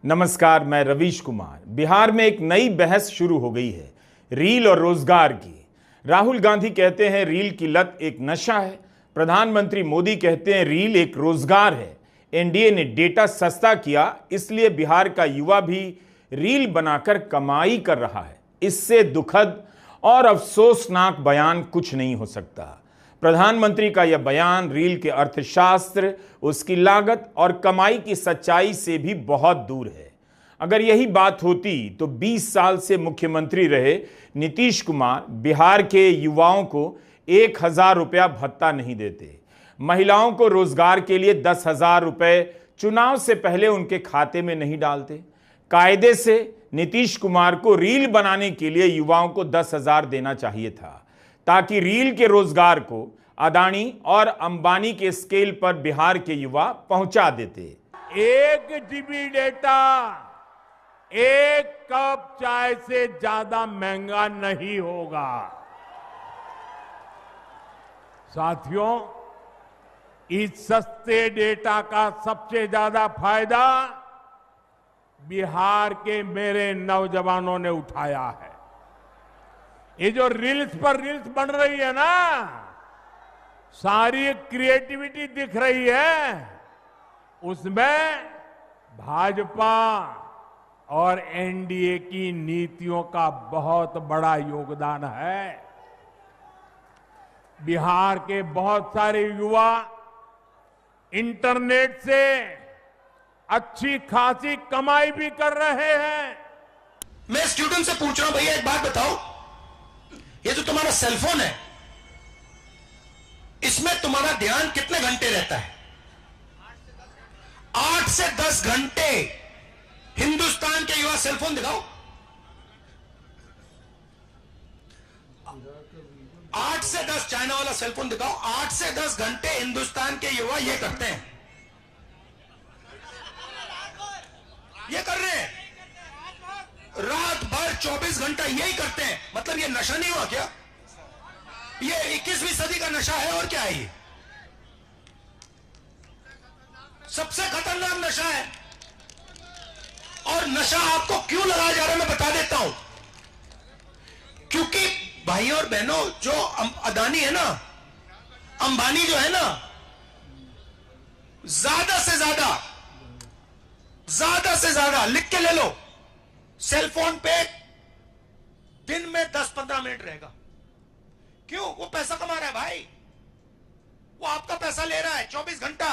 नमस्कार, मैं रवीश कुमार। बिहार में एक नई बहस शुरू हो गई है, रील और रोजगार की। राहुल गांधी कहते हैं रील की लत एक नशा है। प्रधानमंत्री मोदी कहते हैं रील एक रोजगार है। एनडीए ने डेटा सस्ता किया, इसलिए बिहार का युवा भी रील बनाकर कमाई कर रहा है। इससे दुखद और अफसोसनाक बयान कुछ नहीं हो सकता। प्रधानमंत्री का यह बयान रील के अर्थशास्त्र, उसकी लागत और कमाई की सच्चाई से भी बहुत दूर है। अगर यही बात होती तो 20 साल से मुख्यमंत्री रहे नीतीश कुमार बिहार के युवाओं को 1,000 रुपया भत्ता नहीं देते, महिलाओं को रोजगार के लिए 10,000 रुपए चुनाव से पहले उनके खाते में नहीं डालते। कायदे से नीतीश कुमार को रील बनाने के लिए युवाओं को 10,000 देना चाहिए था, ताकि रील के रोजगार को अदानी और अंबानी के स्केल पर बिहार के युवा पहुंचा देते। 1 GB डेटा 1 कप चाय से ज्यादा महंगा नहीं होगा। साथियों, इस सस्ते डेटा का सबसे ज्यादा फायदा बिहार के मेरे नौजवानों ने उठाया है। ये जो रील्स पर रील्स बन रही है ना, सारी क्रिएटिविटी दिख रही है, उसमें भाजपा और एनडीए की नीतियों का बहुत बड़ा योगदान है। बिहार के बहुत सारे युवा इंटरनेट से अच्छी खासी कमाई भी कर रहे हैं। मैं स्टूडेंट से पूछ रहा हूं, भैया एक बात बताओ, ये जो तुम्हारा सेलफोन है, इसमें तुम्हारा ध्यान कितने घंटे रहता है? 8 से 10 घंटे। हिंदुस्तान के युवा सेलफोन दिखाओ। 8 से 10 चाइना वाला सेलफोन दिखाओ। 8 से 10 घंटे हिंदुस्तान के युवा ये करते हैं, ये कर रहे हैं रात भर 24 घंटा यही करते हैं। मतलब ये नशा नहीं हुआ क्या? ये 21वीं सदी का नशा है और क्या है? ये सबसे खतरनाक नशा है। और नशा आपको क्यों लगाया जा रहा है मैं बता देता हूं। क्योंकि भाई और बहनों, जो अदानी है ना, अंबानी जो है ना, ज्यादा से ज्यादा लिख के ले लो, सेलफोन पे दिन में 10-15 मिनट रहेगा। क्यों? वो पैसा कमा रहा है भाई, वो आपका पैसा ले रहा है। 24 घंटा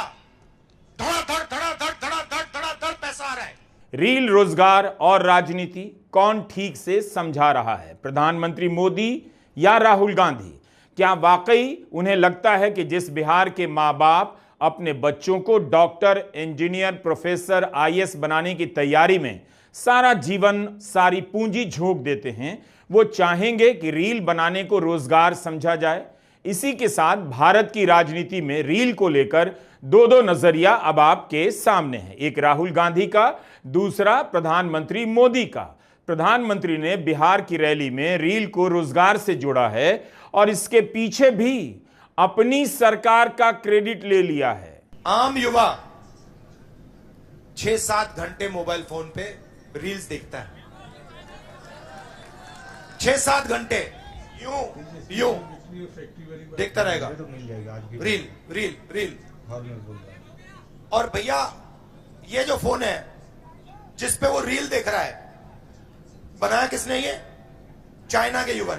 धड़ पैसा आ रहा है। रील, रोजगार और राजनीति कौन ठीक से समझा रहा है, प्रधानमंत्री मोदी या राहुल गांधी? क्या वाकई उन्हें लगता है कि जिस बिहार के मां बाप अपने बच्चों को डॉक्टर, इंजीनियर, प्रोफेसर, आईएएस बनाने की तैयारी में सारा जीवन, सारी पूंजी झोंक देते हैं, वो चाहेंगे कि रील बनाने को रोजगार समझा जाए? इसी के साथ भारत की राजनीति में रील को लेकर दो नजरिया अब आपके सामने है। एक राहुल गांधी का, दूसरा प्रधानमंत्री मोदी का। प्रधानमंत्री ने बिहार की रैली में रील को रोजगार से जोड़ा है और इसके पीछे भी अपनी सरकार का क्रेडिट ले लिया है। आम युवा 6-7 घंटे मोबाइल फोन पे रील्स देखता है। 6-7 घंटे यूं देखता रहेगा। रील। और भैया, ये जो फोन है जिस पे वो रील देख रहा है, बनाया किसने? ये चाइना के युवा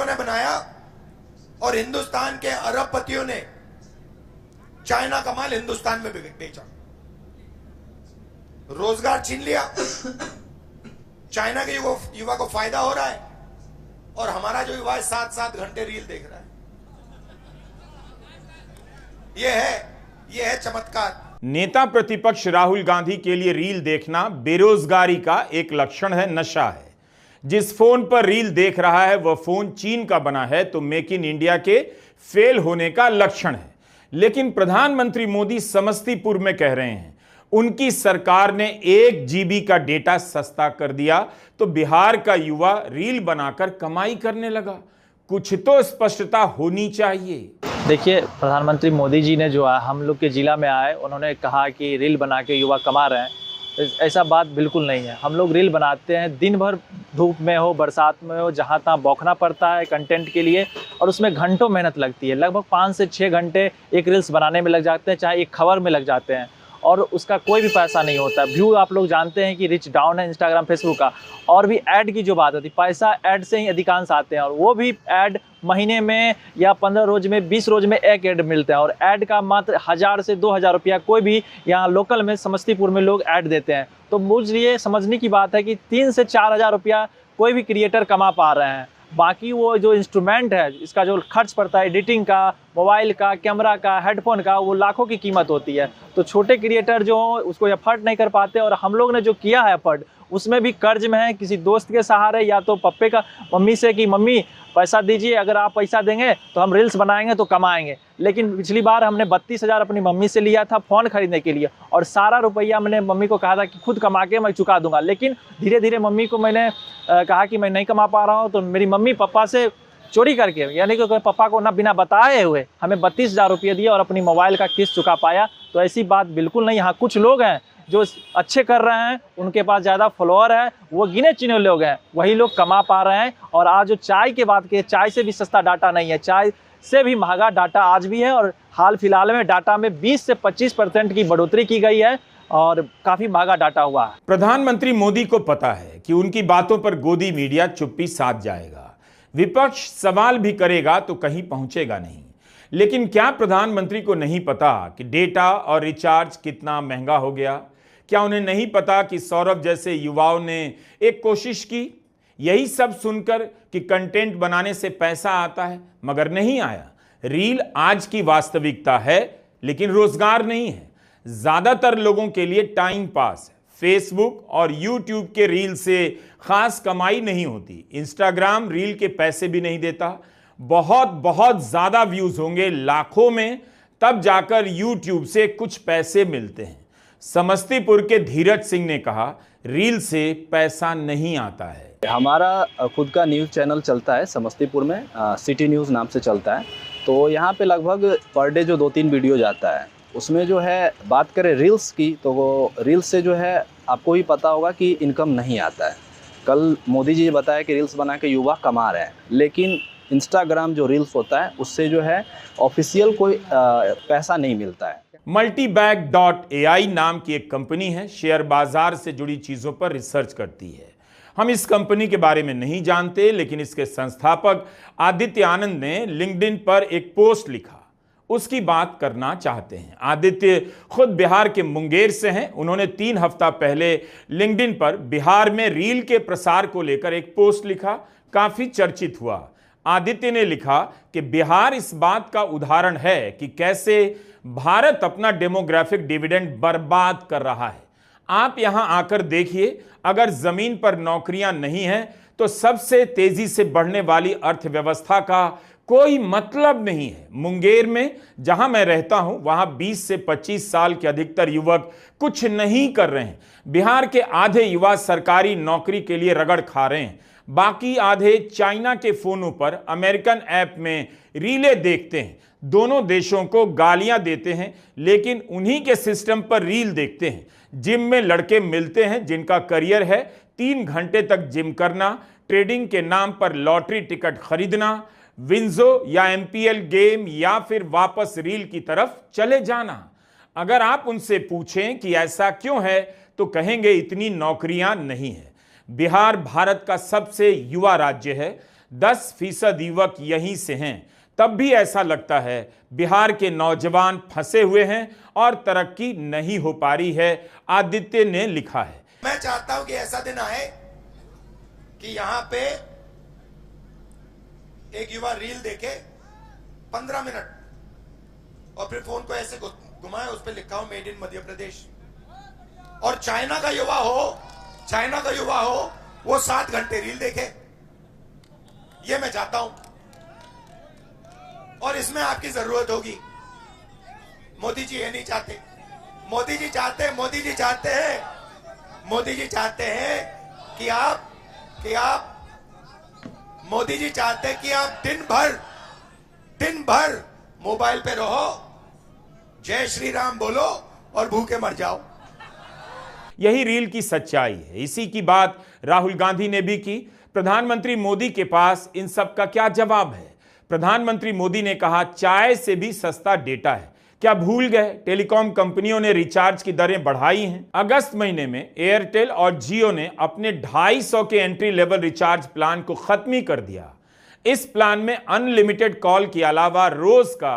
ने बनाया। और हिंदुस्तान के अरबपतियों ने चाइना का माल हिंदुस्तान में बेचा, रोजगार छीन लिया। चाइना के युवा को फायदा हो रहा है और हमारा जो युवा है 7-7 घंटे रील देख रहा है। ये है चमत्कार। नेता प्रतिपक्ष राहुल गांधी के लिए रील देखना बेरोजगारी का एक लक्षण है, नशा है। जिस फोन पर रील देख रहा है वह फोन चीन का बना है, तो मेक इन इंडिया के फेल होने का लक्षण है। लेकिन प्रधानमंत्री मोदी समस्तीपुर में कह रहे हैं उनकी सरकार ने 1 GB का डेटा सस्ता कर दिया, तो बिहार का युवा रील बनाकर कमाई करने लगा। कुछ तो स्पष्टता होनी चाहिए। देखिए, प्रधानमंत्री मोदी जी ने जो है हम लोग के ज़िला में आए, उन्होंने कहा कि रील बना के युवा कमा रहे हैं। ऐसा बात बिल्कुल नहीं है। हम लोग रील बनाते हैं, दिन भर धूप में हो, बरसात में हो, जहाँ तहाँ बौखना पड़ता है कंटेंट के लिए, और उसमें घंटों मेहनत लगती है। लगभग 5 से 6 घंटे एक रील्स बनाने में लग जाते हैं, चाहे एक खबर में लग जाते हैं, और उसका कोई भी पैसा नहीं होता। व्यू आप लोग जानते हैं कि रिच डाउन है इंस्टाग्राम, फेसबुक का। और भी ऐड की जो बात होती है, पैसा ऐड से ही अधिकांश आते हैं, और वो भी ऐड महीने में या 15 रोज में, 20 रोज में एक ऐड मिलता है, और ऐड का मात्र 1000 से 2000 रुपया कोई भी यहाँ लोकल में समस्तीपुर में लोग ऐड देते हैं। तो मुझे ये समझने की बात है कि 3 से 4000 रुपया कोई भी क्रिएटर कमा पा रहे हैं। बाकी वो जो इंस्ट्रूमेंट है, इसका जो खर्च पड़ता है एडिटिंग का, मोबाइल का, कैमरा का, हेडफोन का, वो लाखों की कीमत होती है। तो छोटे क्रिएटर जो उसको एफर्ट नहीं कर पाते, और हम लोग ने जो किया है एफर्ट, उसमें भी कर्ज में है, किसी दोस्त के सहारे या तो पप्पे का मम्मी से कि मम्मी पैसा दीजिए, अगर आप पैसा देंगे तो हम रील्स बनाएंगे तो कमाएंगे। लेकिन पिछली बार हमने 32,000 अपनी मम्मी से लिया था फ़ोन खरीदने के लिए, और सारा रुपया मैंने मम्मी को कहा था कि खुद कमा के मैं चुका दूंगा। लेकिन धीरे धीरे मम्मी को मैंने कहा कि मैं नहीं कमा पा रहा हूँ, तो मेरी मम्मी पापा से चोरी करके, यानी कि पापा को ना बिना बताए हुए हमें 32,000 रुपये दिए और अपनी मोबाइल का किस्त चुका पाया। तो ऐसी बात बिल्कुल नहीं। हाँ, कुछ लोग हैं जो अच्छे कर रहे हैं, उनके पास ज़्यादा फॉलोअर है, वो गिने चुने लोग हैं, वही लोग कमा पा रहे हैं। और आज जो चाय की बात की, चाय से भी सस्ता डाटा नहीं है, चाय से भी महंगा डाटा आज भी है। और हाल फिलहाल में डाटा में 20 से 25% की बढ़ोतरी की गई है, और काफ़ी महंगा डाटा हुआ है। प्रधानमंत्री मोदी को पता है कि उनकी बातों पर गोदी मीडिया चुप्पी साध जाएगा। विपक्ष सवाल भी करेगा तो कहीं पहुंचेगा नहीं। लेकिन क्या प्रधानमंत्री को नहीं पता कि डेटा और रिचार्ज कितना महंगा हो गया? क्या उन्हें नहीं पता कि सौरभ जैसे युवाओं ने एक कोशिश की, यही सब सुनकर कि कंटेंट बनाने से पैसा आता है, मगर नहीं आया। रील आज की वास्तविकता है, लेकिन रोजगार नहीं है। ज्यादातर लोगों के लिए टाइम पास है। फेसबुक और यूट्यूब के रील से खास कमाई नहीं होती। इंस्टाग्राम रील के पैसे भी नहीं देता। बहुत बहुत ज्यादा व्यूज होंगे, लाखों में, तब जाकर यूट्यूब से कुछ पैसे मिलते हैं। समस्तीपुर के धीरज सिंह ने कहा, रील से पैसा नहीं आता है। हमारा खुद का न्यूज़ चैनल चलता है समस्तीपुर में, सिटी न्यूज़ नाम से चलता है। तो यहाँ पे लगभग पर डे जो 2-3 वीडियो जाता है, उसमें जो है बात करें रील्स की, तो वो रील्स से जो है आपको भी पता होगा कि इनकम नहीं आता है। कल मोदी जी ने बताया कि रील्स बना के युवा कमा रहे हैं, लेकिन इंस्टाग्राम जो रील्स होता है उससे जो है ऑफिशियल कोई पैसा नहीं मिलता है। Multibag.ai नाम की एक कंपनी है, शेयर बाजार से जुड़ी चीजों पर रिसर्च करती है। हम इस कंपनी के बारे में नहीं जानते, लेकिन इसके संस्थापक आदित्य आनंद ने लिंक्डइन पर एक पोस्ट लिखा, उसकी बात करना चाहते हैं। आदित्य खुद बिहार के मुंगेर से हैं। उन्होंने 3 हफ्ता पहले लिंक्डइन पर बिहार में रील के प्रसार को लेकर एक पोस्ट लिखा, काफी चर्चित हुआ। आदित्य ने लिखा कि बिहार इस बात का उदाहरण है कि कैसे भारत अपना डेमोग्राफिक डिविडेंड बर्बाद कर रहा है। आप यहां आकर देखिए, अगर जमीन पर नौकरियां नहीं हैं तो सबसे तेजी से बढ़ने वाली अर्थव्यवस्था का कोई मतलब नहीं है। मुंगेर में जहां मैं रहता हूं, वहां 20 से 25 साल के अधिकतर युवक कुछ नहीं कर रहे हैं। बिहार के आधे युवा सरकारी नौकरी के लिए रगड़ खा रहे हैं, बाकी आधे चाइना के फोनों पर अमेरिकन ऐप में रीलें देखते हैं। दोनों देशों को गालियां देते हैं, लेकिन उन्हीं के सिस्टम पर रील देखते हैं। जिम में लड़के मिलते हैं जिनका करियर है 3 घंटे तक जिम करना, ट्रेडिंग के नाम पर लॉटरी टिकट खरीदना, विंजो या एमपीएल गेम, या फिर वापस रील की तरफ चले जाना। अगर आप उनसे पूछें कि ऐसा क्यों है, तो कहेंगे इतनी नौकरियां नहीं है। बिहार भारत का सबसे युवा राज्य है, 10% युवक यहीं से हैं। तब भी ऐसा लगता है बिहार के नौजवान फंसे हुए हैं और तरक्की नहीं हो पा रही है। आदित्य ने लिखा है, मैं चाहता हूं कि ऐसा दिन आए कि यहां पे एक युवा रील देखे 15 मिनट और फिर फोन को ऐसे घुमाए, उस पर लिखा हो मेड इन मध्य प्रदेश, और चाइना का युवा हो वो 7 घंटे रील देखे। ये मैं चाहता हूं, और इसमें आपकी जरूरत होगी। मोदी जी ये नहीं चाहते। मोदी जी चाहते हैं कि आप मोदी जी चाहते हैं कि आप दिन भर मोबाइल पे रहो, जय श्री राम बोलो और भूखे मर जाओ। यही रील की सच्चाई है। इसी की बात राहुल गांधी ने भी की। प्रधानमंत्री मोदी के पास इन सब का क्या जवाब है? प्रधानमंत्री मोदी ने कहा चाय से भी सस्ता डेटा है। क्या भूल गए टेलीकॉम कंपनियों ने रिचार्ज की दरें बढ़ाई हैं? अगस्त महीने में एयरटेल और जियो ने अपने 250 के एंट्री लेवल रिचार्ज प्लान को खत्म ही कर दिया। इस प्लान में अनलिमिटेड कॉल के अलावा रोज का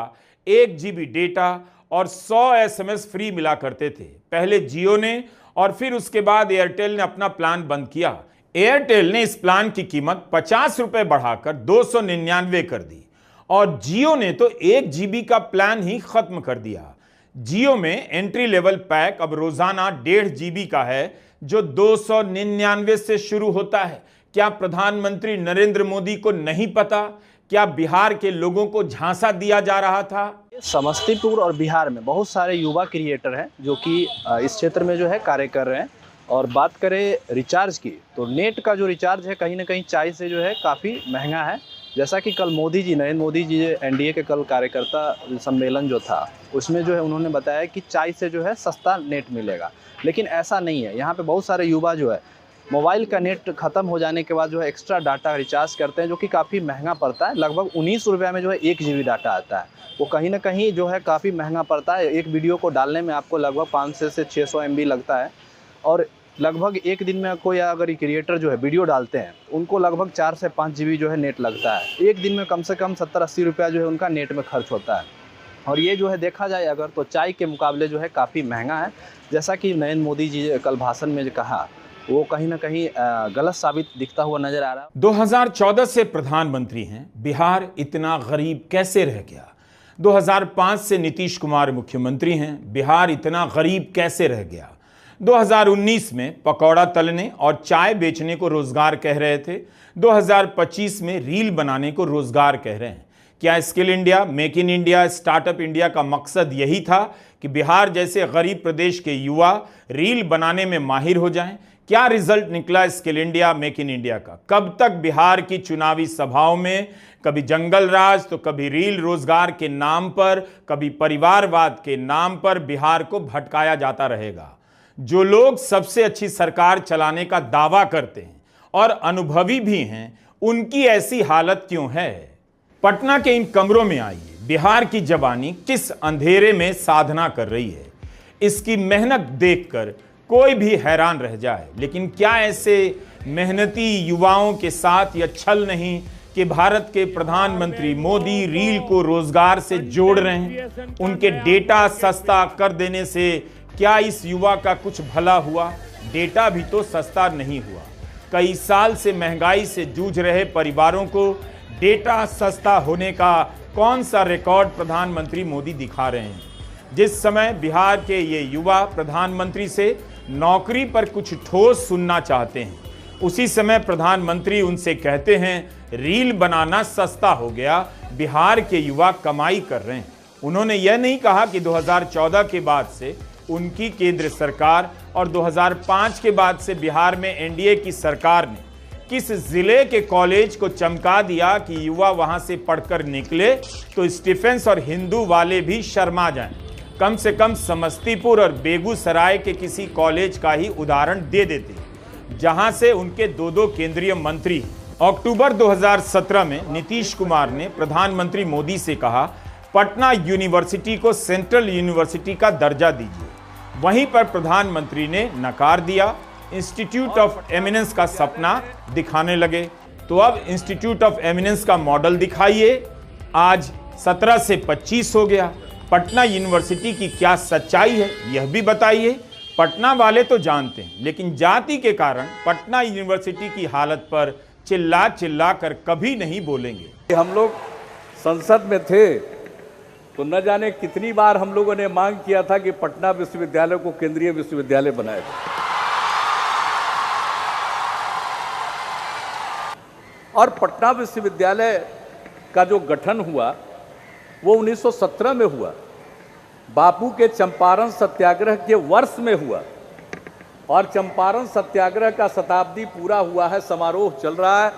1 GB डेटा और 100 SMS फ्री मिला करते थे। पहले जियो ने और फिर उसके बाद एयरटेल ने अपना प्लान बंद किया। एयरटेल ने इस प्लान की कीमत 50 रुपए बढ़ाकर 299 कर दी और जियो ने तो 1 GB का प्लान ही खत्म कर दिया। जियो में एंट्री लेवल पैक अब रोजाना 1.5 GB का है जो 299 से शुरू होता है। क्या प्रधानमंत्री नरेंद्र मोदी को नहीं पता? क्या बिहार के लोगों को झांसा दिया जा रहा था? समस्तीपुर और बिहार में बहुत सारे युवा क्रिएटर हैं जो कि इस क्षेत्र में जो है कार्य कर रहे हैं। और बात करें रिचार्ज की, तो नेट का जो रिचार्ज है कहीं ना कहीं चाय से जो है काफ़ी महंगा है। जैसा कि कल मोदी जी, नरेंद्र मोदी जी, एनडीए के कल कार्यकर्ता सम्मेलन जो था उसमें जो है उन्होंने बताया कि चाय से जो है सस्ता नेट मिलेगा, लेकिन ऐसा नहीं है। यहाँ पे बहुत सारे युवा जो है मोबाइल का नेट ख़त्म हो जाने के बाद जो है एक्स्ट्रा डाटा रिचार्ज करते हैं जो कि काफ़ी महंगा पड़ता है। लगभग 19 रुपये में जो है 1 GB डाटा आता है। वो कहीं ना कहीं जो है काफ़ी महंगा पड़ता है। एक वीडियो को डालने में आपको लगभग 500 से 600 MB लगता है और लगभग एक दिन में कोई अगर क्रिएटर जो है वीडियो डालते हैं उनको लगभग 4 से 5 GB जो है नेट लगता है। एक दिन में कम से कम 70-80 रुपया जो है उनका नेट में खर्च होता है। और ये जो है देखा जाए अगर तो चाय के मुकाबले जो है काफ़ी महंगा है। जैसा कि नरेंद्र मोदी जी कल भाषण में जो कहा वो कहीं ना कहीं गलत साबित दिखता हुआ नजर आ रहा है। 2014 से प्रधानमंत्री हैं। बिहार इतना गरीब कैसे रह गया? 2005 से नीतीश कुमार मुख्यमंत्री हैं। बिहार इतना गरीब कैसे रह गया? 2019 में पकौड़ा तलने और चाय बेचने को रोजगार कह रहे थे। 2025 में रील बनाने को रोजगार कह रहे हैं। क्या skill India, make in India, startup India का मकसद यही था कि बिहार जैसे गरीब प्रदेश के युवा रील बनाने में माहिर हो जाएं? क्या रिजल्ट निकला skill India, make in India का? कब तक बिहार की चुनावी सभाओं में कभी जंगल राज तो कभी रील रोजगार के नाम पर, कभी परिवारवाद के नाम पर बिहार को भटकाया जाता रहेगा? जो लोग सबसे अच्छी सरकार चलाने का दावा करते हैं और अनुभवी भी हैं, उनकी ऐसी हालत क्यों है? पटना के इन कमरों में आइए, बिहार की जवानी किस अंधेरे में साधना कर रही है। इसकी मेहनत देखकर कोई भी हैरान रह जाए। लेकिन क्या ऐसे मेहनती युवाओं के साथ यह छल नहीं कि भारत के प्रधानमंत्री मोदी रील को रोजगार से जोड़ रहे हैं? उनके डेटा सस्ता कर देने से क्या इस युवा का कुछ भला हुआ? डेटा भी तो सस्ता नहीं हुआ। कई साल से महंगाई से जूझ रहे परिवारों को डेटा सस्ता होने का कौन सा रिकॉर्ड प्रधानमंत्री मोदी दिखा रहे हैं? जिस समय बिहार के ये युवा प्रधानमंत्री से नौकरी पर कुछ ठोस सुनना चाहते हैं, उसी समय प्रधानमंत्री उनसे कहते हैं रील बनाना सस्ता हो गया, बिहार के युवा कमाई कर रहे हैं। उन्होंने यह नहीं कहा कि 2014 के बाद से उनकी केंद्र सरकार और 2005 के बाद से बिहार में एनडीए की सरकार ने किस जिले के कॉलेज को चमका दिया कि युवा वहां से पढ़कर निकले तो स्टीफेंस और हिंदू वाले भी शर्मा जाएं। कम से कम समस्तीपुर और बेगूसराय के किसी कॉलेज का ही उदाहरण दे देते, जहां से उनके 2 केंद्रीय मंत्री। अक्टूबर 2017 में नीतीश कुमार ने प्रधानमंत्री मोदी से कहा पटना यूनिवर्सिटी को सेंट्रल यूनिवर्सिटी का दर्जा दीजिए। वहीं पर प्रधानमंत्री ने नकार दिया। इंस्टीट्यूट ऑफ एमिनेंस का सपना दिखाने लगे। तो अब इंस्टीट्यूट ऑफ एमिनेंस का मॉडल दिखाइए। आज 17 से 25 हो गया। पटना यूनिवर्सिटी की क्या सच्चाई है यह भी बताइए। पटना वाले तो जानते हैं, लेकिन जाति के कारण पटना यूनिवर्सिटी की हालत पर चिल्ला चिल्ला कर कभी नहीं बोलेंगे। हम लोग संसद में थे तो न जाने कितनी बार हम लोगों ने मांग किया था कि पटना विश्वविद्यालय को केंद्रीय विश्वविद्यालय बनाया जाए। और पटना विश्वविद्यालय का जो गठन हुआ वो 1917 में हुआ। बापू के चंपारण सत्याग्रह के वर्ष में हुआ और चंपारण सत्याग्रह का शताब्दी पूरा हुआ है, समारोह चल रहा है।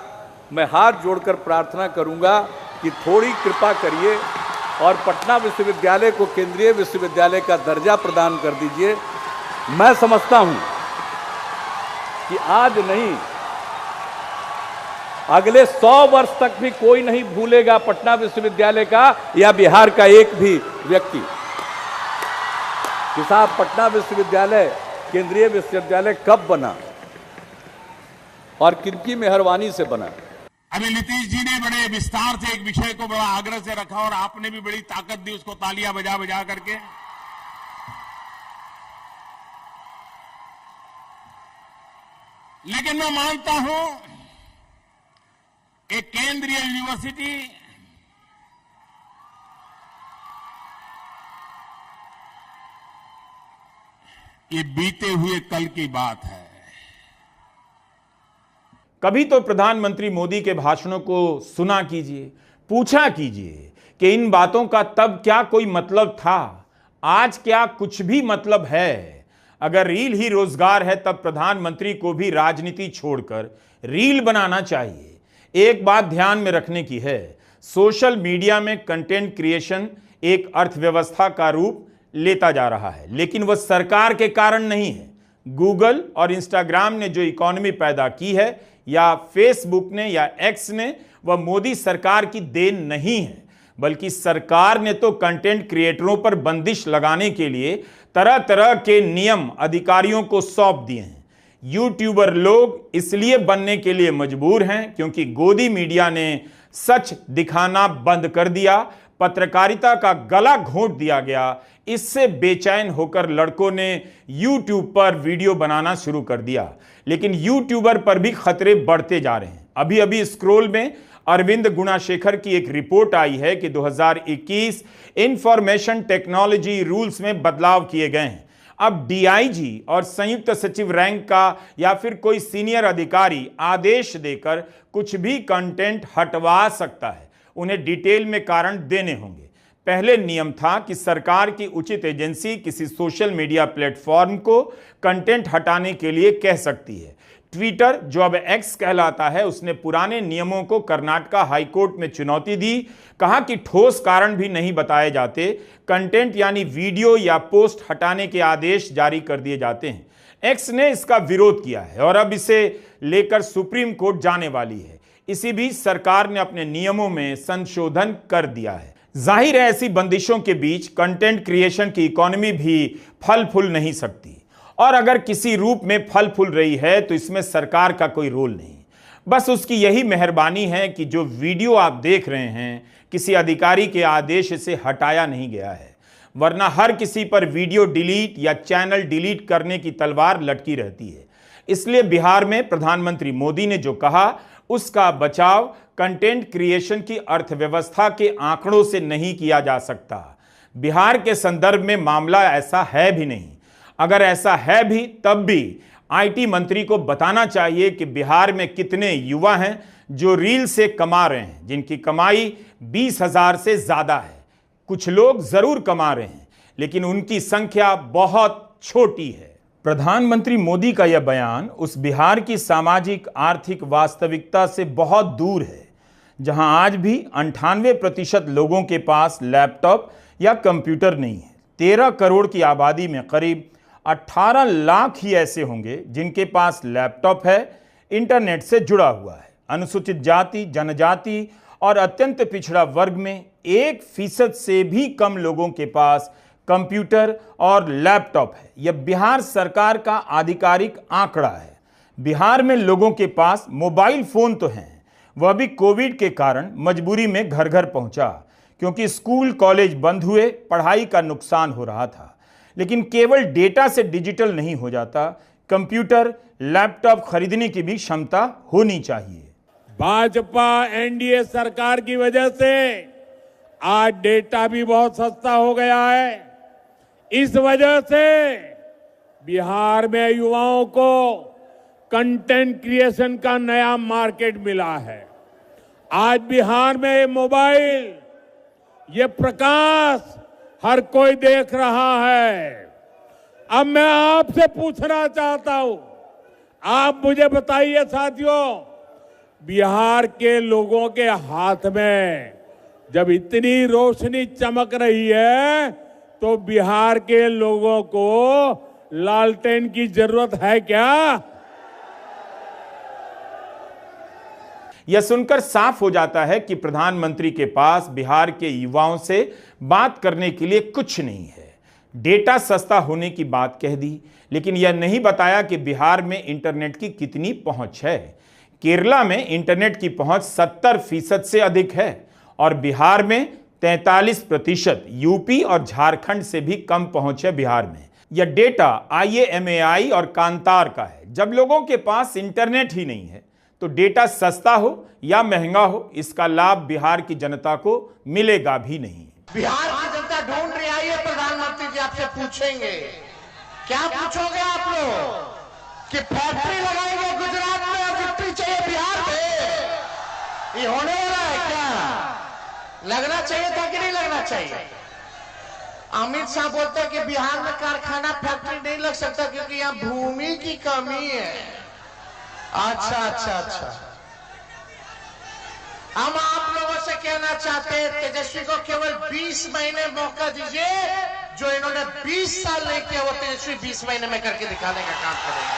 मैं हाथ जोड़कर प्रार्थना करूंगा कि थोड़ी कृपा करिए और पटना विश्वविद्यालय को केंद्रीय विश्वविद्यालय का दर्जा प्रदान कर दीजिए। मैं समझता हूं कि आज नहीं, अगले 100 वर्ष तक भी कोई नहीं भूलेगा पटना विश्वविद्यालय का या बिहार का एक भी व्यक्ति कि साहब पटना विश्वविद्यालय केंद्रीय विश्वविद्यालय कब बना और किनकी मेहरबानी से बना। अभी नीतीश जी ने बड़े विस्तार से एक विषय को बड़ा आग्रह से रखा और आपने भी बड़ी ताकत दी उसको तालियां बजा बजा करके। लेकिन मैं मानता हूं एक केंद्रीय यूनिवर्सिटी ये बीते हुए कल की बात है। कभी तो प्रधानमंत्री मोदी के भाषणों को सुना कीजिए, पूछा कीजिए कि इन बातों का तब क्या कोई मतलब था, आज क्या कुछ भी मतलब है। अगर रील ही रोजगार है तब प्रधानमंत्री को भी राजनीति छोड़कर रील बनाना चाहिए। एक बात ध्यान में रखने की है, सोशल मीडिया में कंटेंट क्रिएशन एक अर्थव्यवस्था का रूप लेता जा रहा है, लेकिन वह सरकार के कारण नहीं है। गूगल और इंस्टाग्राम ने जो इकोनॉमी पैदा की है या फेसबुक ने या एक्स ने, वह मोदी सरकार की देन नहीं है, बल्कि सरकार ने तो कंटेंट क्रिएटरों पर बंदिश लगाने के लिए तरह तरह के नियम अधिकारियों को सौंप दिए हैं। यूट्यूबर लोग इसलिए बनने के लिए मजबूर हैं क्योंकि गोदी मीडिया ने सच दिखाना बंद कर दिया, पत्रकारिता का गला घोंट दिया गया। इससे बेचैन होकर लड़कों ने यूट्यूब पर वीडियो बनाना शुरू कर दिया, लेकिन यूट्यूबर पर भी खतरे बढ़ते जा रहे हैं। अभी अभी स्क्रोल में अरविंद गुणाशेखर की एक रिपोर्ट आई है कि 2021 इंफॉर्मेशन टेक्नोलॉजी रूल्स में बदलाव किए गए हैं। अब डीआईजी और संयुक्त सचिव रैंक का या फिर कोई सीनियर अधिकारी आदेश देकर कुछ भी कंटेंट हटवा सकता है, उन्हें डिटेल में कारण देने होंगे। पहले नियम था कि सरकार की उचित एजेंसी किसी सोशल मीडिया प्लेटफॉर्म को कंटेंट हटाने के लिए कह सकती है। ट्विटर, जो अब एक्स कहलाता है, उसने पुराने नियमों को कर्नाटका हाईकोर्ट में चुनौती दी, कहा कि ठोस कारण भी नहीं बताए जाते, कंटेंट यानी वीडियो या पोस्ट हटाने के आदेश जारी कर दिए जाते हैं। एक्स ने इसका विरोध किया है और अब इसे लेकर सुप्रीम कोर्ट जाने वाली है। इसी बीच सरकार ने अपने नियमों में संशोधन कर दिया है। जाहिर है ऐसी बंदिशों के बीच कंटेंट क्रिएशन की इकोनॉमी भी फल फूल नहीं सकती, और अगर किसी रूप में फल फूल रही है तो इसमें सरकार का कोई रोल नहीं, बस उसकी यही मेहरबानी है कि जो वीडियो आप देख रहे हैं किसी अधिकारी के आदेश से हटाया नहीं गया है, वरना हर किसी पर वीडियो डिलीट या चैनल डिलीट करने की तलवार लटकी रहती है। इसलिए बिहार में प्रधानमंत्री मोदी ने जो कहा उसका बचाव कंटेंट क्रिएशन की अर्थव्यवस्था के आंकड़ों से नहीं किया जा सकता। बिहार के संदर्भ में मामला ऐसा है भी नहीं। अगर ऐसा है भी तब भी आईटी मंत्री को बताना चाहिए कि बिहार में कितने युवा हैं जो रील से कमा रहे हैं, जिनकी कमाई 20,000 से ज्यादा है। कुछ लोग जरूर कमा रहे हैं, लेकिन उनकी संख्या बहुत छोटी है। प्रधानमंत्री मोदी का यह बयान उस बिहार की सामाजिक आर्थिक वास्तविकता से बहुत दूर है, जहां आज भी 98% लोगों के पास लैपटॉप या कंप्यूटर नहीं है। 13 करोड़ की आबादी में करीब 18 लाख ही ऐसे होंगे जिनके पास लैपटॉप है, इंटरनेट से जुड़ा हुआ है। अनुसूचित जाति, जनजाति और अत्यंत पिछड़ा वर्ग में 1% से भी कम लोगों के पास कंप्यूटर और लैपटॉप है। यह बिहार सरकार का आधिकारिक आंकड़ा है। बिहार में लोगों के पास मोबाइल फोन तो हैं, वह भी कोविड के कारण मजबूरी में घर घर पहुंचा, क्योंकि स्कूल कॉलेज बंद हुए, पढ़ाई का नुकसान हो रहा था। लेकिन केवल डेटा से डिजिटल नहीं हो जाता, कंप्यूटर लैपटॉप खरीदने की भी क्षमता होनी चाहिए। भाजपा एनडीए सरकार की वजह से आज डेटा भी बहुत सस्ता हो गया है। इस वजह से बिहार में युवाओं को कंटेंट क्रिएशन का नया मार्केट मिला है। आज बिहार में ये मोबाइल, ये प्रकाश हर कोई देख रहा है। अब मैं आपसे पूछना चाहता हूं, आप मुझे बताइए साथियों, बिहार के लोगों के हाथ में जब इतनी रोशनी चमक रही है तो बिहार के लोगों को लालटेन की जरूरत है क्या? यह सुनकर साफ हो जाता है कि प्रधानमंत्री के पास बिहार के युवाओं से बात करने के लिए कुछ नहीं है। डेटा सस्ता होने की बात कह दी, लेकिन यह नहीं बताया कि बिहार में इंटरनेट की कितनी पहुंच है। केरला में इंटरनेट की पहुंच 70% से अधिक है और बिहार में 43%, यूपी और झारखंड से भी कम पहुंच है बिहार में। यह डेटा IAMAI और कांतार का है। जब लोगों के पास इंटरनेट ही नहीं है तो डेटा सस्ता हो या महंगा हो, इसका लाभ बिहार की जनता को मिलेगा भी नहीं। बिहार की जनता ढूंढ रही आई है, प्रधानमंत्री जी आपसे पूछेंगे, क्या पूछोगे आप लोग कि फैक्ट्री लगाएंगे गुजरात में और फैक्ट्री चाहिए बिहार में? ये होने वाला है क्या? लगना चाहिए था कि नहीं लगना चाहिए? अमित शाह बोलते हैं कि बिहार में कारखाना फैक्ट्री नहीं लग सकता क्योंकि यहाँ भूमि की कमी है। अच्छा अच्छा अच्छा, हम आप लोगों से कहना चाहते हैं तेजस्वी को केवल 20 महीने मौका दीजिए। जो इन्होंने 20 साल नहीं किया वो तेजस्वी 20 महीने में करके दिखाने का काम करेंगे।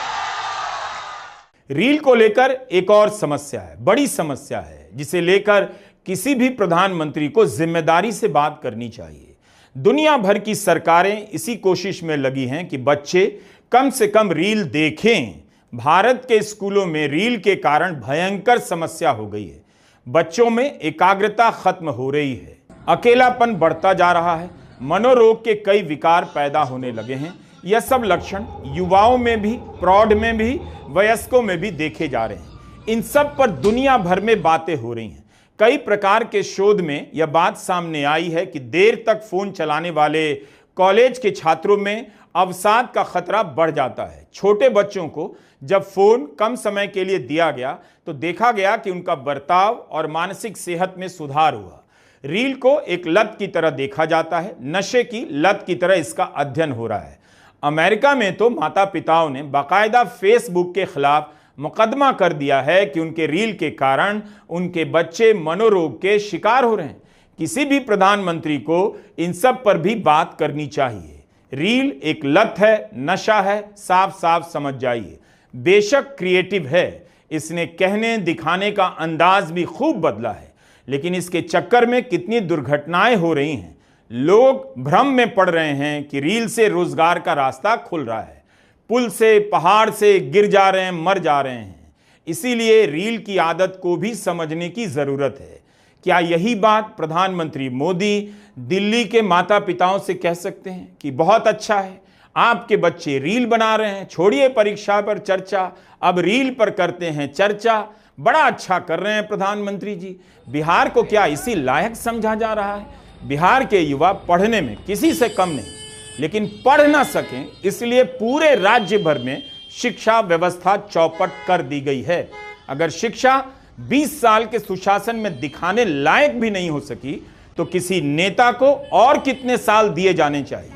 रील को लेकर एक और समस्या है, बड़ी समस्या है, जिसे लेकर किसी भी प्रधानमंत्री को जिम्मेदारी से बात करनी चाहिए। दुनिया भर की सरकारें इसी कोशिश में लगी हैं कि बच्चे कम से कम रील देखें। भारत के स्कूलों में रील के कारण भयंकर समस्या हो गई है। बच्चों में एकाग्रता खत्म हो रही है, अकेलापन बढ़ता जा रहा है, मनोरोग के कई विकार पैदा होने लगे हैं। यह सब लक्षण युवाओं में भी, प्रौढ़ में भी, वयस्कों में भी देखे जा रहे हैं। इन सब पर दुनिया भर में बातें हो रही हैं। कई प्रकार के शोध में यह बात सामने आई है कि देर तक फोन चलाने वाले कॉलेज के छात्रों में अवसाद का खतरा बढ़ जाता है। छोटे बच्चों को जब फोन कम समय के लिए दिया गया तो देखा गया कि उनका बर्ताव और मानसिक सेहत में सुधार हुआ। रील को एक लत की तरह देखा जाता है, नशे की लत की तरह इसका अध्ययन हो रहा है। अमेरिका में तो माता पिताओं ने बाकायदा फेसबुक के खिलाफ मुकदमा कर दिया है कि उनके रील के कारण उनके बच्चे मनोरोग के शिकार हो रहे हैं। किसी भी प्रधानमंत्री को इन सब पर भी बात करनी चाहिए। रील एक लत है, नशा है, साफ साफ समझ जाइए। बेशक क्रिएटिव है, इसने कहने दिखाने का अंदाज भी खूब बदला है, लेकिन इसके चक्कर में कितनी दुर्घटनाएं हो रही हैं। लोग भ्रम में पड़ रहे हैं कि रील से रोजगार का रास्ता खुल रहा है, पुल से, पहाड़ से गिर जा रहे हैं, मर जा रहे हैं। इसीलिए रील की आदत को भी समझने की जरूरत है। क्या यही बात प्रधानमंत्री मोदी दिल्ली के माता पिताओं से कह सकते हैं कि बहुत अच्छा है, आपके बच्चे रील बना रहे हैं, छोड़िए परीक्षा पर चर्चा, अब रील पर करते हैं चर्चा, बड़ा अच्छा कर रहे हैं प्रधानमंत्री जी। बिहार को क्या इसी लायक समझा जा रहा है? बिहार के युवा पढ़ने में किसी से कम नहीं, लेकिन पढ़ ना सकें इसलिए पूरे राज्य भर में शिक्षा व्यवस्था चौपट कर दी गई है। अगर शिक्षा 20 साल के सुशासन में दिखाने लायक भी नहीं हो सकी तो किसी नेता को और कितने साल दिए जाने चाहिए?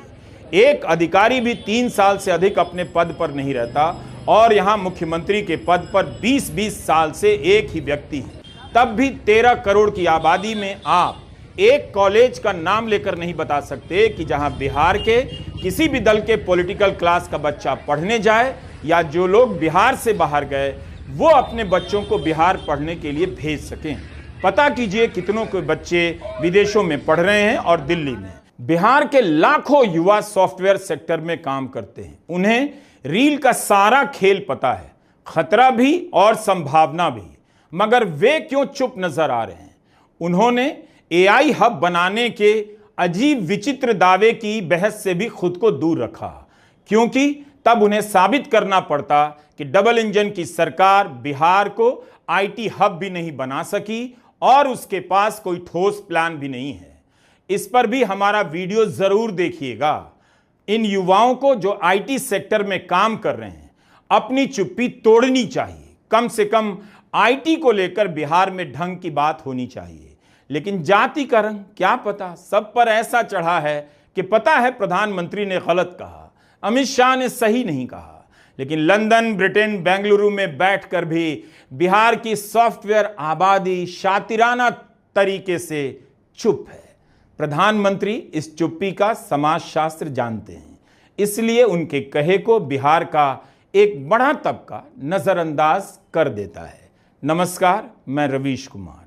एक अधिकारी भी 3 साल से अधिक अपने पद पर नहीं रहता और यहां मुख्यमंत्री के पद पर 20-20 साल से एक ही व्यक्ति है। तब भी 13 करोड़ की आबादी में आप एक कॉलेज का नाम लेकर नहीं बता सकते कि जहां बिहार के किसी भी दल के पॉलिटिकल क्लास का बच्चा पढ़ने जाए, या जो लोग बिहार से बाहर गए वो अपने बच्चों को बिहार पढ़ने के लिए भेज सकें। पता कीजिए कितनों के बच्चे विदेशों में पढ़ रहे हैं और दिल्ली में। बिहार के लाखों युवा सॉफ्टवेयर सेक्टर में काम करते हैं, उन्हें रील का सारा खेल पता है, खतरा भी और संभावना भी, मगर वे क्यों चुप नजर आ रहे हैं? उन्होंने AI हब बनाने के अजीब विचित्र दावे की बहस से भी खुद को दूर रखा, क्योंकि तब उन्हें साबित करना पड़ता कि डबल इंजन की सरकार बिहार को IT हब भी नहीं बना सकी और उसके पास कोई ठोस प्लान भी नहीं है। इस पर भी हमारा वीडियो जरूर देखिएगा। इन युवाओं को जो IT सेक्टर में काम कर रहे हैं अपनी चुप्पी तोड़नी चाहिए। कम से कम IT को लेकर बिहार में ढंग की बात होनी चाहिए। लेकिन जाति का रंग क्या पता, सब पर ऐसा चढ़ा है कि पता है प्रधानमंत्री ने गलत कहा, अमित शाह ने सही नहीं कहा, लेकिन लंदन, ब्रिटेन, बेंगलुरु में बैठकर भी बिहार की सॉफ्टवेयर आबादी शातिराना तरीके से चुप है। प्रधानमंत्री इस चुप्पी का समाजशास्त्र जानते हैं, इसलिए उनके कहे को बिहार का एक बड़ा तबका नजरअंदाज कर देता है। नमस्कार, मैं रवीश कुमार।